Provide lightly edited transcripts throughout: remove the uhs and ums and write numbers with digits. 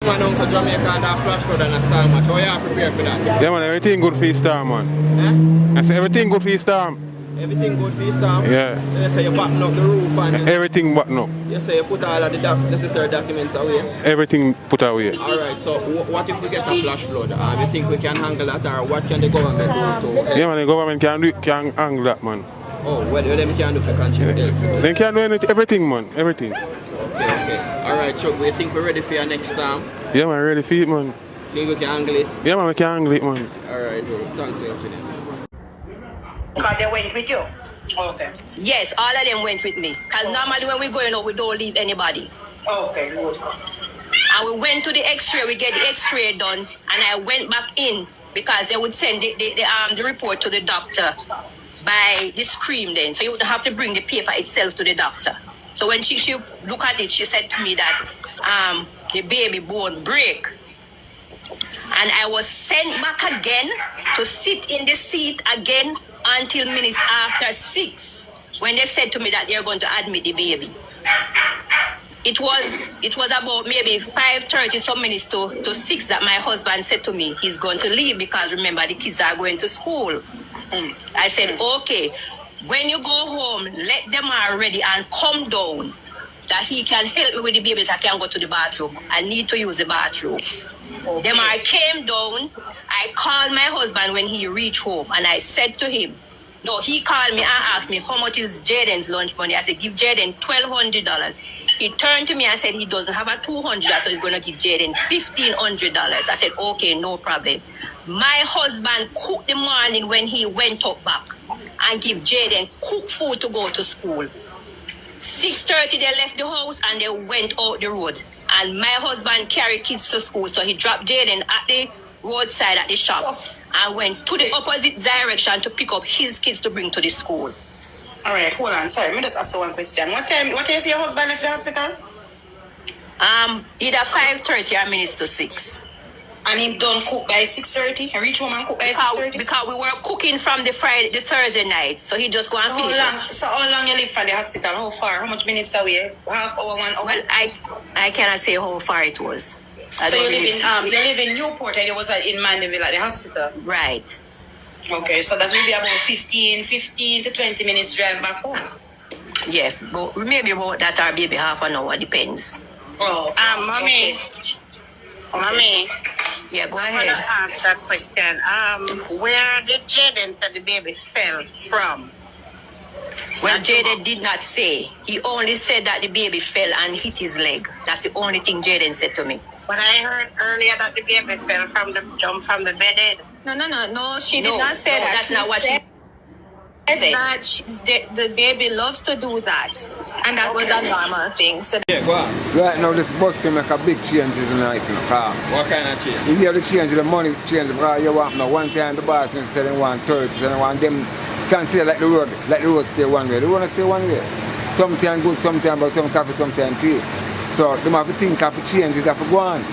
Man, Uncle Jamaica and that flash flood and a storm match. How you are prepared for that? Yeah, man, everything good for the storm, man. Eh? I say everything good for the storm. Everything good for the storm? Yeah. So you say you button up the roof and... Everything button up. You say you put all of the necessary documents away? Everything put away. Alright, so what if we get a flash flood? You think we can handle that, or what can the government do to help? Yeah, man, the government can handle that, man. Oh, what them can do for country? They can do everything, man, everything. Okay. Alright, Chuck, we think we're ready for your next storm? Yeah, man, ready for it, man. Think we can handle it? Yeah, man, we can handle it, man. Alright, thanks, Engineer. Because they went with you? Okay. Yes, all of them went with me. Because normally when we're going out, we don't leave anybody. Okay, good. And we went to the x-ray, we get the x-ray done, and I went back in because they would send the report to the doctor by the screen then. So you would have to bring the paper itself to the doctor. So when she looked at it, she said to me that the baby bone break. And I was sent back again to sit in the seat again until minutes after 6, when they said to me that they're going to admit the baby. It was about maybe 5:30 some minutes to 6 that my husband said to me he's going to leave because remember the kids are going to school. I said, okay, when you go home, let them are ready and come down that he can help me with the baby that I can go to the bathroom. I need to use the bathroom. Okay. Them I came down. I called my husband when he reached home and I said to him, no, he called me and asked me how much is Jayden's lunch money. I said, give Jayden $1,200. He turned to me and said he doesn't have a $200, so he's going to give Jayden $1,500. I said, okay, no problem. My husband cooked the morning when he went up back and give Jayden cooked food to go to school. 6:30 they left the house and they went out the road. And my husband carried kids to school, so he dropped Jayden at the roadside at the shop and went to the opposite direction to pick up his kids to bring to the school. All right, hold on. Sorry, let me just ask you one question. What time is your husband left the hospital? Either 5:30 or minutes to 6. And he done cook by 6:30? He reach home and cook by 6:30? Because we were cooking from the Thursday night, so he just go and finish. So how long you live from the hospital? How far? How much minutes away? Half hour, 1 hour? Well, I cannot say how far it was. So you live in Newport and you was in Mandeville at the hospital? Right. Okay, so that will be about 15 to 20 minutes drive back home. Yeah, but maybe about that or maybe half an hour, depends. Oh, Mommy. Okay. Mommy. Yeah, go I ahead. want to ask that question. Where did Jayden say the baby fell from? Well, Jayden did not say. He only said that the baby fell and hit his leg. That's the only thing Jayden said to me. But I heard earlier that the baby fell from the jump from the bed. No, she did not say that. That's not what she said. That the baby loves to do that, and that was a normal thing. So Yeah, go on. Right now, this bus to make a big changes in the car. What kind of change? You have to change the money change because you want now one time the boss is selling 130, and want them can't say like the road stay one way. They want to stay one way. Sometimes good, sometimes but some coffee, sometimes tea. So they have to think of changes that for go on.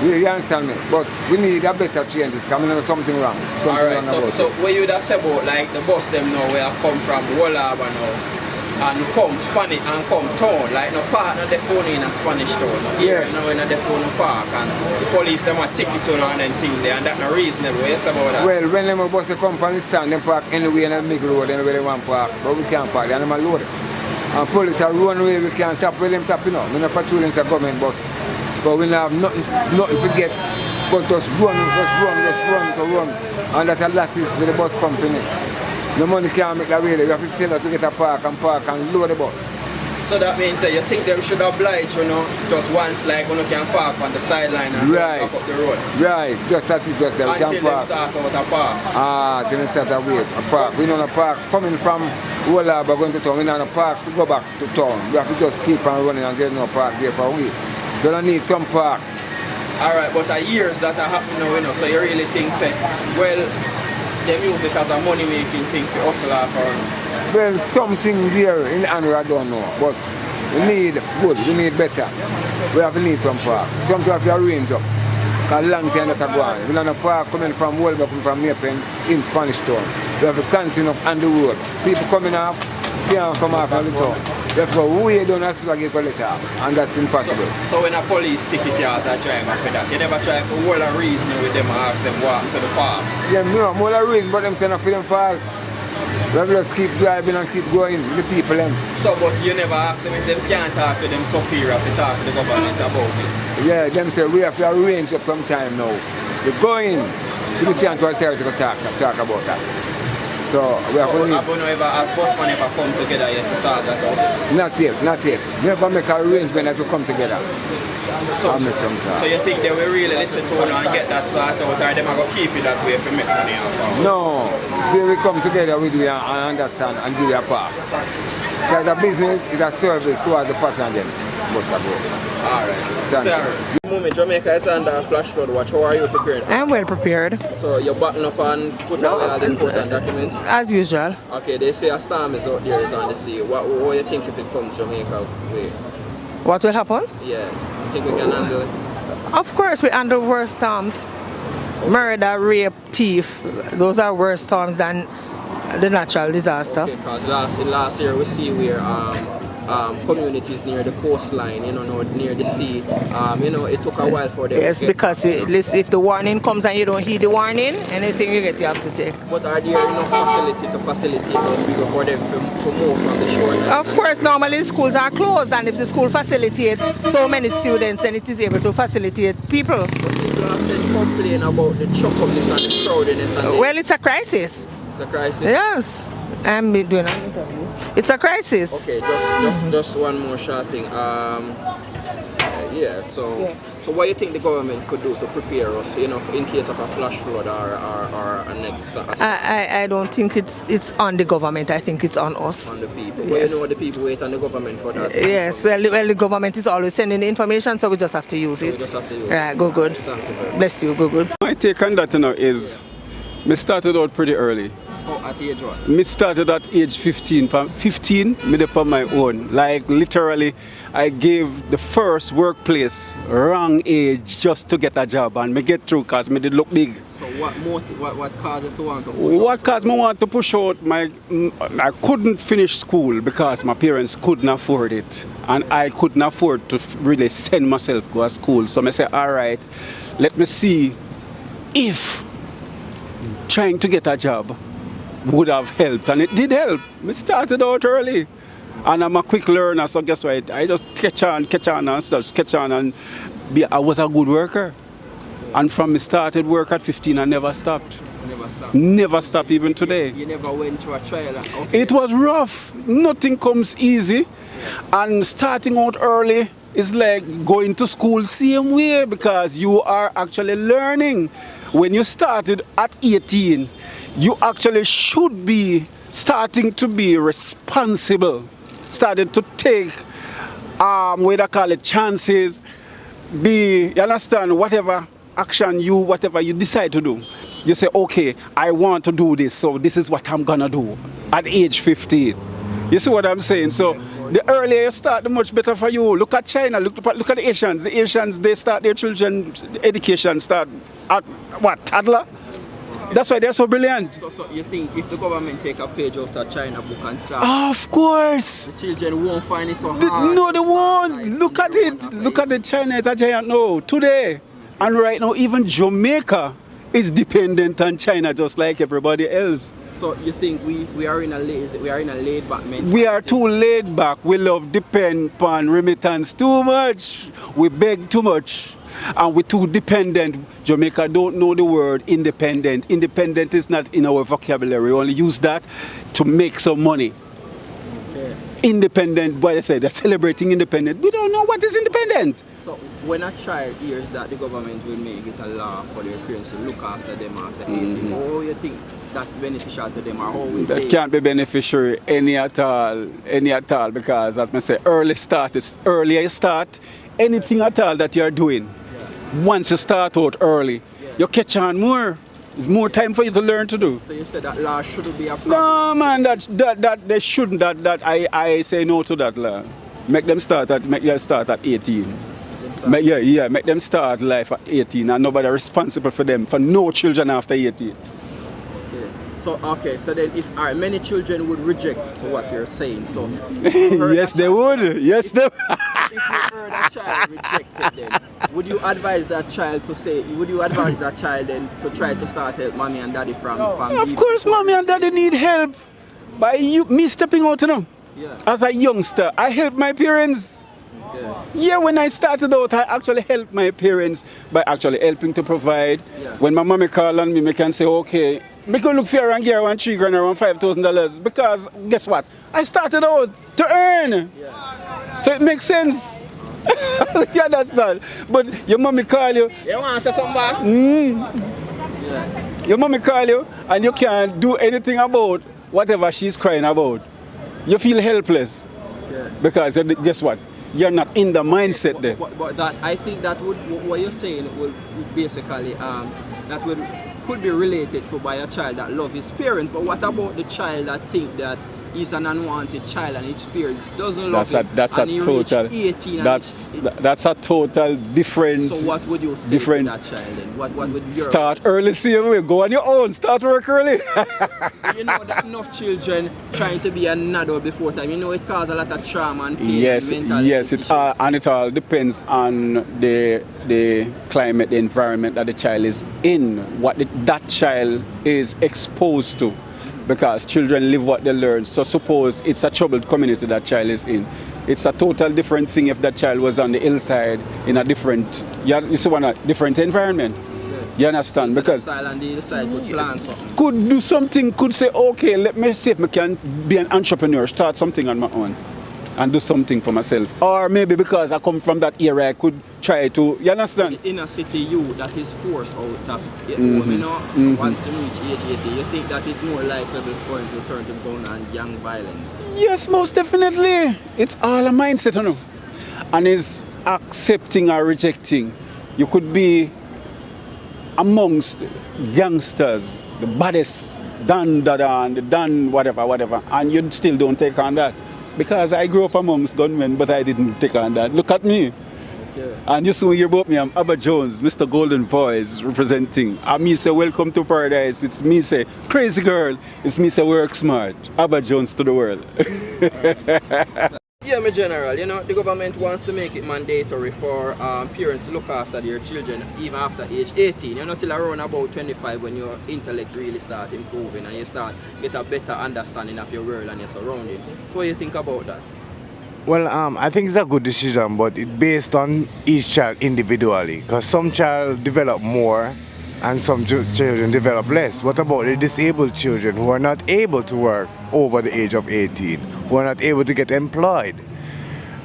You understand me? But we need a better changes because we know something wrong. Alright, so what you would have said about like the bus them now where I come from Wall Harbour now and come Spanish and come town, like no part of the phone in a Spanish town. Here you know in the phone park and the police them a ticket to and then things there and that's not reasonable. What you say about that? Well, when them bus come from the stand, they park anywhere in the middle road, anywhere they want to park, but we can't park, and them are loaded. And police are run away, we can't tap with them tapping up. We're not patrolling the government bus. But we don't have nothing to get, but just run. And that's a losses with the bus company. The money can't make that way. We have to sell it to get a park and load the bus. So that means that you think them should oblige, just once like when you can park on the sideline and right. Back up the road. Right, just that it just until we can park. Them start out a park. Till they start a way, a park. We know a park coming from Wall Harbour going to town. We know a park to go back to town. We have to just keep on running and there's no park there for a week. So I need some park. Alright, but the years that are happening now, so you really think, say, well, they use it as a money-making thing for hustle off or... Well, something there in the I don't know, but we need good, we need better. We have to need some park. Something have to arrange up. Because long time that are going. We don't have a park coming from Wolverine, coming from Maple in Spanish Town. We have to continue up on the road. People coming off, can't come off from the town. You have to go way down the hospital and get collected, and that's impossible. So when a police ticket you as a driver for that, you never try for all the reason with them and ask them walk to the park? Yeah, no, more the reason, but them say not for them fault. We have to just keep driving and keep going with the people them. So, but you never ask them if they can't talk to them superior to talk to the government about it? Yeah, them say we have to arrange up some time now. We're going to the Chanto Authority to talk about that. So we have to leave. Have you ever, as busman ever come together yet to start that out? Not yet. We have to make an arrangement that we come together. So you think they will really listen to you and get that sorted out, or they are going to keep it that way for make money out? No, they will come together with you and understand and give you a part. Because the business is a service towards the person and them. Must have go. Alright. Sir, the moment Jamaica is under flash flood watch, how are you prepared? I'm well prepared. So you're button up and put away all the important documents? As usual. Okay, they say a storm is out there, is on the sea. What do you think if it comes Jamaica way? What will happen? Yeah. You think we can handle it? Of course we handle worse storms. Murder, rape, thief. Those are worse storms than the natural disaster. Okay, because last year we see where communities near the coastline, near the sea, it took a while for them. Yes, because if the warning comes and you don't heed the warning, anything you get you have to take. But are there enough facility to facilitate those people for them to move from the shore? Of course, normally schools are closed, and if the school facilitates so many students, then it is able to facilitate people. But people often complain about the chokeupness and the crowdedness. Well, it's a crisis. It's a crisis? Yes. I'm doing an interview. It's a crisis. Okay, just one more short thing. So what do you think the government could do to prepare us, in case of a flash flood or a next? I don't think it's on the government. I think it's on us. On the people. Yes. Well, the people wait on the government for that. Yes. Well, the government is always sending the information, so we just have to use it. We just have to use it. Go good. Thank you very much. Bless you. Go good. My take on that is, me started out pretty early. Oh, at age what? Me started at age 15. From 15, me did on my own. Like literally, I gave the first workplace wrong age just to get a job, and me get through because me did look big. So what caused you to want to push What caused me want to push out? I couldn't finish school because my parents couldn't afford it, and I couldn't afford to really send myself to a school. So I said, all right, let me see if trying to get a job would have helped, and it did help. We started out early, and I'm a quick learner, so guess what? I just catch on, and I was a good worker. And from me started work at 15, I never stopped. Never stopped even today. You never went to a trial? Okay. It was rough. Nothing comes easy, and starting out early is like going to school same way, because you are actually learning. When you started at 18, you actually should be starting to be responsible, started to take, what I call it, chances, you understand, whatever you decide to do. You say, okay, I want to do this, so this is what I'm gonna do at age 15. You see what I'm saying? So the earlier you start, the much better for you. Look at China, look at the Asians. The Asians, they start their children's education start at what, toddler? That's why they're so brilliant. So you think if the government take a page out of China book and start, of course, the children won't find it so hard? No, they won't. Look at it. Look at the China is a giant no today. And right now, even Jamaica is dependent on China just like everybody else. So you think we are in a laid back mentality? We are too laid back. We love depend upon remittance too much. We beg too much. And we're too dependent. Jamaica don't know the word independent. Independent is not in our vocabulary. We only use that to make some money. Okay. Independent, what I said, they're celebrating independent. We don't know what is independent. So when a child hears that the government will make it a law for their parents to look after them after 18, how do you think that's beneficial to them, or how will that can't be beneficial any at all, because as I say, earlier you start, anything at all that you're doing. Once you start out early, you catch on more. There's more time for you to learn to do. So you said that law shouldn't be a problem? No, man, that they shouldn't. I say no to that law. Make them start at 18. Make them start life at 18, and nobody responsible for them, for no children after 18. Okay. So okay, so then if many children would reject what you're saying, so Yes, they would. Yes, they. if you heard a child rejected, then would you advise that child to say? Would you advise that child then to try to start help mommy and daddy from? Of course, mommy and daddy need help. By me stepping out, Yeah. as a youngster, I helped my parents. Yeah, when I started out, I actually helped my parents by actually helping to provide. Yeah. When my mommy call on me, I can say, okay, me go look for and get around $3,000 around $5,000 because guess what? I started out to earn. Yeah. So it makes sense. You understand? But your mommy call you. You want to say something back? Your mommy call you and you can't do anything about whatever she's crying about. You feel helpless. Yeah. Because guess what? You're not in the mindset there. But that I think that would what you're saying would basically that could be related to by a child that loves his parents. But what about the child that think that he's an unwanted child and his parents doesn't love him? That's and a he total. reached 18 That's a total different. So what would you say to that child then? What would your start early, same way. Go on your own. Start work early. You know that enough children trying to be an adult before time. You know it causes a lot of trauma and pain. Yes, and mental yes. issues. And it all depends on the climate, the environment that the child is in, what that child is exposed to. Because children live what they learn. So suppose it's a troubled community that child is in. It's a total different thing if that child was on the hillside in a different, different environment. You understand? Because could do something, could say, okay, let me see if I can be an entrepreneur, start something on my own and do something for myself. Or maybe because I come from that area, I could try to, you understand? The inner city youth that is forced out of home, you know, once you reach age 80, you think that it's more likely for him to turn to gun and gang violence? Yes, most definitely. It's all a mindset, you know. And it's accepting or rejecting. You could be amongst gangsters, the baddest, done whatever, and you still don't take on that. Because I grew up amongst gunmen, but I didn't take on that. Look at me. Okay. And you see when you hear about me, I'm Abba Jones, Mr. Golden Voice, representing. And me say, welcome to paradise. It's me say, crazy girl. It's me say, work smart. Abba Jones to the world. Yeah, my general, you know, the government wants to make it mandatory for parents to look after their children even after age 18. You're not till around about 25 when your intellect really start improving and you start get a better understanding of your world and your surrounding. So what do you think about that? Well, I think it's a good decision, but it's based on each child individually. Because some child develop more and some children develop less. What about the disabled children who are not able to work over the age of 18, who are not able to get employed?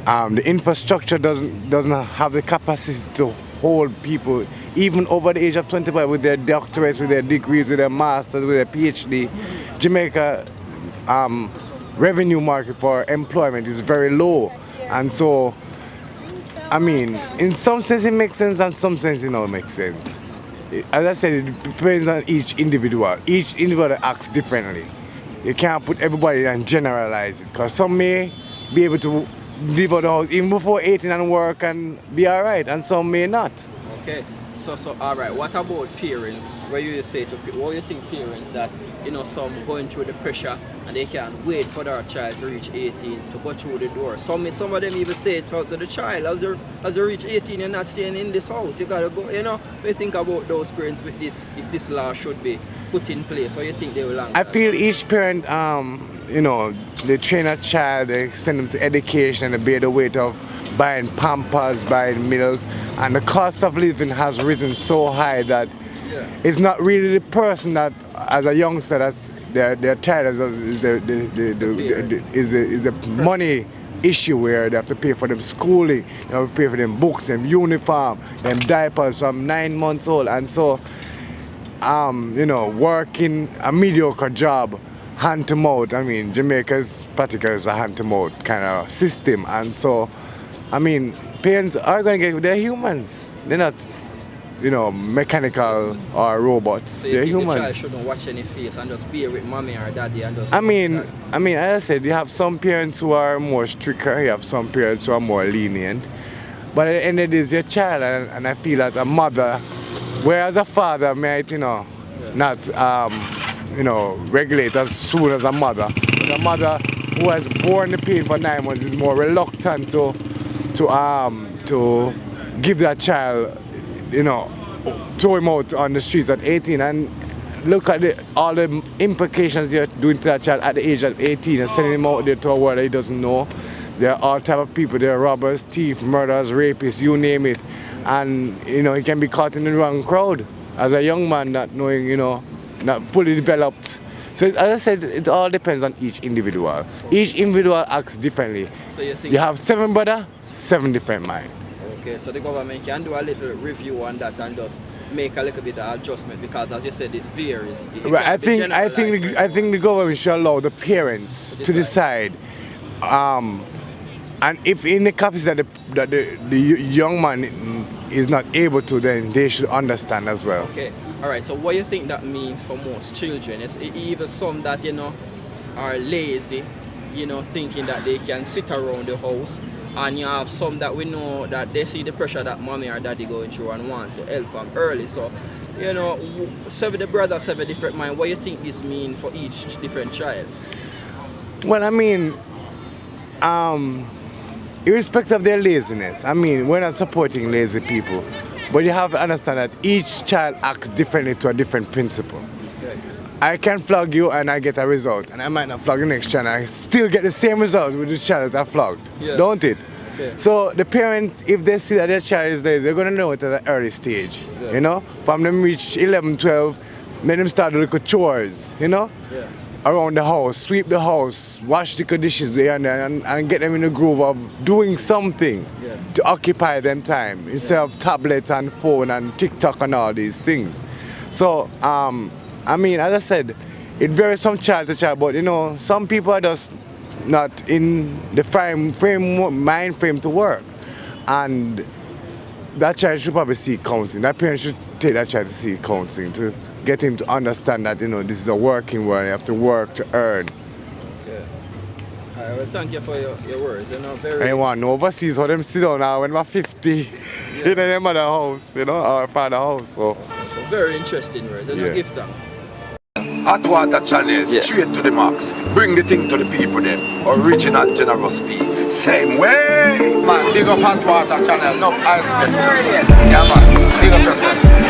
The infrastructure doesn't have the capacity to hold people even over the age of 25 with their doctorates, with their degrees, with their masters, with their PhD. Jamaica revenue market for employment is very low, and so I mean, in some sense it makes sense, and some sense it don't make sense. As I said, it depends on each individual. Each individual acts differently. You can't put everybody and generalize it, because some may be able to leave out the house even before 18 and work and be all right, and some may not. Okay, so all right. What about parents? What you say to what you think parents that some going through the pressure and they can't wait for their child to reach 18 to go through the door. Some of them even say it to the child, as you reach 18, you're not staying in this house. You gotta go. What do you think about those parents with this? If this law should be put in place, what do you think they will? I feel each parent, they train a child, they send them to education, and they bear the weight of buying Pampers, buying milk, and the cost of living has risen so high that it's not really the person that, as a youngster, that's their child is a money issue where they have to pay for them schooling, they have to pay for them books, them uniform, them diapers from 9 months old, and so working a mediocre job, hand to mouth. I mean, Jamaica's particularly is a hand to mouth kind of system, and so I mean, parents are going to they're humans. They're not, mechanical or robots. So they're humans. The child shouldn't watch any face and just be with mommy or daddy and just. I mean, as I said, you have some parents who are more stricter. You have some parents who are more lenient. But at the end of the day, it's your child, and I feel that a mother, whereas a father might, not regulate as soon as a mother. But a mother who has borne the pain for 9 months is more reluctant to give that child, throw him out on the streets at 18 and look at all the implications you're doing to that child at the age of 18 and sending him out there to a world that he doesn't know. There are all type of people. There are robbers, thieves, murderers, rapists, you name it. And, he can be caught in the wrong crowd as a young man not knowing, not fully developed. So as I said, it all depends on each individual. Each individual acts differently. So you have 7 brothers, 7 different minds. Okay, so the government can do a little review on that and just make a little bit of adjustment because, as you said, it varies. Right. I think the government should allow the parents to decide. And if in the cases that the young man is not able to, then they should understand as well. Okay. All right. So what do you think that means for most children? Is even some that are lazy, thinking that they can sit around the house. And you have some that we know that they see the pressure that mommy or daddy going through and wants to help from early. So, 7 brothers have a different mind. What do you think this means for each different child? Well, I mean, irrespective of their laziness, we're not supporting lazy people. But you have to understand that each child acts differently to a different principle. Okay. I can flog you and I get a result, and I might not flog the next child, and I still get the same result with the child that I flogged, don't it? Yeah. So the parent, if they see that their child is there, they're going to know it at an early stage, From them reach 11, 12, make them start to look at chores, around the house, sweep the house, wash the dishes there and get them in the groove of doing something to occupy them time instead of tablet and phone and TikTok and all these things. So, as I said, it varies from child to child, but some people are just not in the mind frame to work. And that child should probably seek counseling. That parent should take that child to seek counseling to get him to understand that, this is a working world, you have to work to earn. Okay. All right, well, thank you for your words. I want no overseas, how them sit down now when I'm 50 in their mother house, or father house. So very interesting words, give thanks. Hot Water Channel, straight to the max. Bring the thing to the people then. Original Generous P. Same way. Man, big up Hot Water Channel, enough ice cream. Yeah man, big up yourself.